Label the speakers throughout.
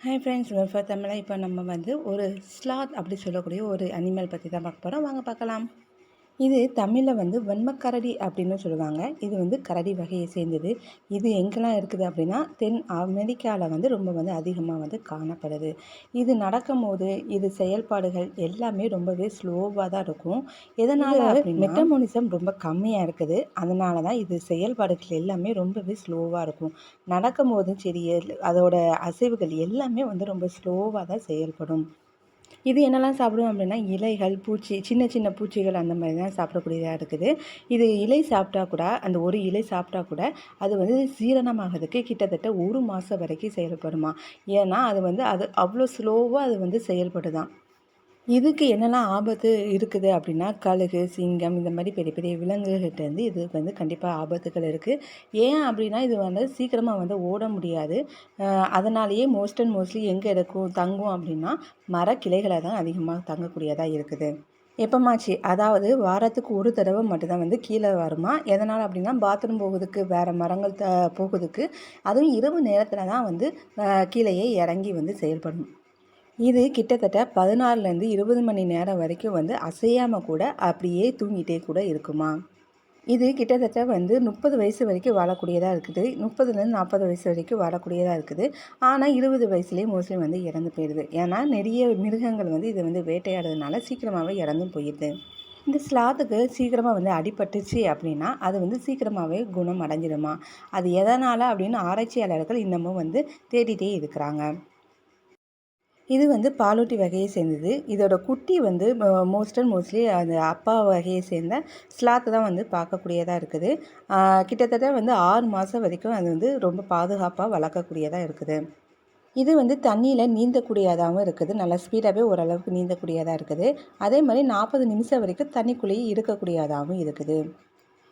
Speaker 1: Hi friends, welfare தமிழா. இப்போ நம்ம ஒரு ஸ்லாத் அப்படி சொல்லக்கூடிய ஒரு அனிமல் பற்றி தான் பார்க்க போகிறோம். வாங்க பார்க்கலாம். இது தமிழில் வெண்மக்கரடி அப்படின்னு சொல்லுவாங்க. இது கரடி வகையை சேர்ந்தது. இது எங்கெல்லாம் இருக்குது அப்படின்னா, தென் அமெரிக்காவில் ரொம்ப அதிகமாக காணப்படுது. இது நடக்கும்போது இது செயல்பாடுகள் எல்லாமே ரொம்பவே ஸ்லோவாக தான் இருக்கும். எதனால் அப்படின்னா மெட்டபாலிசம் ரொம்ப கம்மியாக இருக்குது. அதனால தான் இது செயல்பாடுகள் எல்லாமே ரொம்பவே ஸ்லோவாக இருக்கும். நடக்கும்போதும் சரி, அதோட அசைவுகள் எல்லாமே ரொம்ப ஸ்லோவாக தான் செயல்படும். இது என்னெல்லாம் சாப்பிடும் அப்படின்னா, இலைகள், பூச்சி, சின்ன சின்ன பூச்சிகள் அந்த மாதிரி தான் சாப்பிடக்கூடியதாக இருக்குது. இது இலை சாப்பிட்டா கூட, அந்த ஒரு இலை சாப்பிட்டா கூட அது ஜீரணமாகிறதுக்கு கிட்டத்தட்ட 1 மாதம் வரைக்கும் செயல்படுமா. ஏன்னா அது அவ்வளோ ஸ்லோவாக அது செயல்படுதாம். இதுக்கு என்னெல்லாம் ஆபத்து இருக்குது அப்படின்னா, கழுகு, சிங்கம் இந்த மாதிரி பெரிய பெரிய விலங்குகள்கிட்டேருந்து இதுக்கு கண்டிப்பாக ஆபத்துகள் இருக்குது. ஏன் அப்படின்னா, இது சீக்கிரமாக ஓட முடியாது. அதனாலேயே மோஸ்ட்லி எங்கே இருக்கும் தங்கும் அப்படின்னா, மரக்கிளைகளை தான் அதிகமாக தங்கக்கூடியதாக இருக்குது. எப்போமாச்சு, அதாவது வாரத்துக்கு ஒரு தடவை மட்டும்தான் கீழே வருமா. எதனால் அப்படின்னா, பாத்ரூம் போகுதுக்கு, வேறு மரங்கள் போகுதுக்கு, அதுவும் இரவு நேரத்தில் தான் கீழேயே இறங்கி செயல்படும். இது கிட்டத்தட்ட 16லேருந்து 20 மணி நேரம் வரைக்கும் அசையாமல் கூட அப்படியே தூங்கிட்டே கூட இருக்குமா. இது கிட்டத்தட்ட 30 வயசு வரைக்கும் வாழக்கூடியதாக இருக்குது. 30லேருந்து 40 வயசு வரைக்கும் வாழக்கூடியதாக இருக்குது. ஆனால் 20 வயசுலேயே மோஸ்ட்லி இறந்து போயிடுது. ஏன்னா நிறைய மிருகங்கள் இது வேட்டையாடுறதுனால சீக்கிரமாகவே இறந்தும் போயிடுது. இந்த ஸ்லாத்துக்கு சீக்கிரமாக அடிபட்டுச்சு அப்படின்னா அது சீக்கிரமாகவே குணம் அடைஞ்சிடுமா. அது எதனால் அப்படின்னு ஆராய்ச்சியாளர்கள் இன்னமும் தேடிட்டே இருக்கிறாங்க. இது பாலூட்டி வகையை சேர்ந்தது. இதோட குட்டி மோஸ்ட்லி அந்த அப்பா வகையை சேர்ந்த ஸ்லாத் தான் பார்க்கக்கூடியதாக இருக்குது. கிட்டத்தட்ட 6 மாதம் வரைக்கும் அது ரொம்ப பாதுகாப்பாக வளர்க்கக்கூடியதாக இருக்குது. இது தண்ணியில் நீந்தக்கூடியதாகவும் இருக்குது. நல்லா ஸ்பீடாகவே ஓரளவுக்கு நீந்தக்கூடியதாக இருக்குது. அதே மாதிரி 40 நிமிஷம் வரைக்கும் தண்ணிக்குள்ளேயே இருக்கக்கூடியதாகவும் இருக்குது.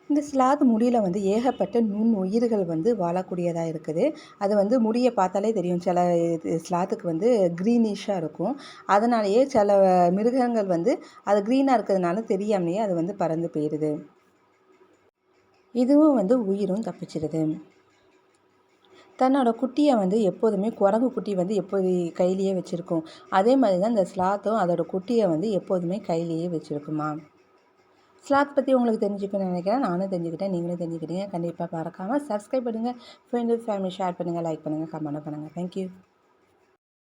Speaker 1: இந்த ஸ்லாத் முடியில் ஏகப்பட்ட நுண்ணுயிர்கள் வாழக்கூடியதாக இருக்குது. அது முடியை பார்த்தாலே தெரியும். சில ஸ்லாத்துக்கு க்ரீனிஷாக இருக்கும். அதனாலேயே சில மிருகங்கள் அது க்ரீனாக இருக்கிறதுனால தெரியாமலேயே அது பறந்து போயிடுது. இதுவும் உயிரும் தப்பிச்சிடுது. தன்னோட குட்டியை எப்போதுமே குரங்கு குட்டி எப்போது கையிலேயே வச்சுருக்கும். அதே மாதிரி தான் இந்த ஸ்லாத்தும் அதோட குட்டியை எப்போதுமே கையிலேயே வச்சுருக்குமா. ஸ்லாத் பற்றி உங்களுக்கு தெரிஞ்சுக்கணும்னு நினைக்கிறேன். நானும் தெரிஞ்சுக்கிட்டேன், நீங்களும் தெரிஞ்சுக்கிட்டீங்க. கண்டிப்பாக மறக்காமல் சப்ஸ்கிரைப் பண்ணுங்கள், ஃப்ரெண்டு ஃபேமிலி ஷேர் பண்ணுங்கள், லைக் பண்ணுங்கள், கமெண்ட் பண்ணுங்கள். தேங்க்யூ.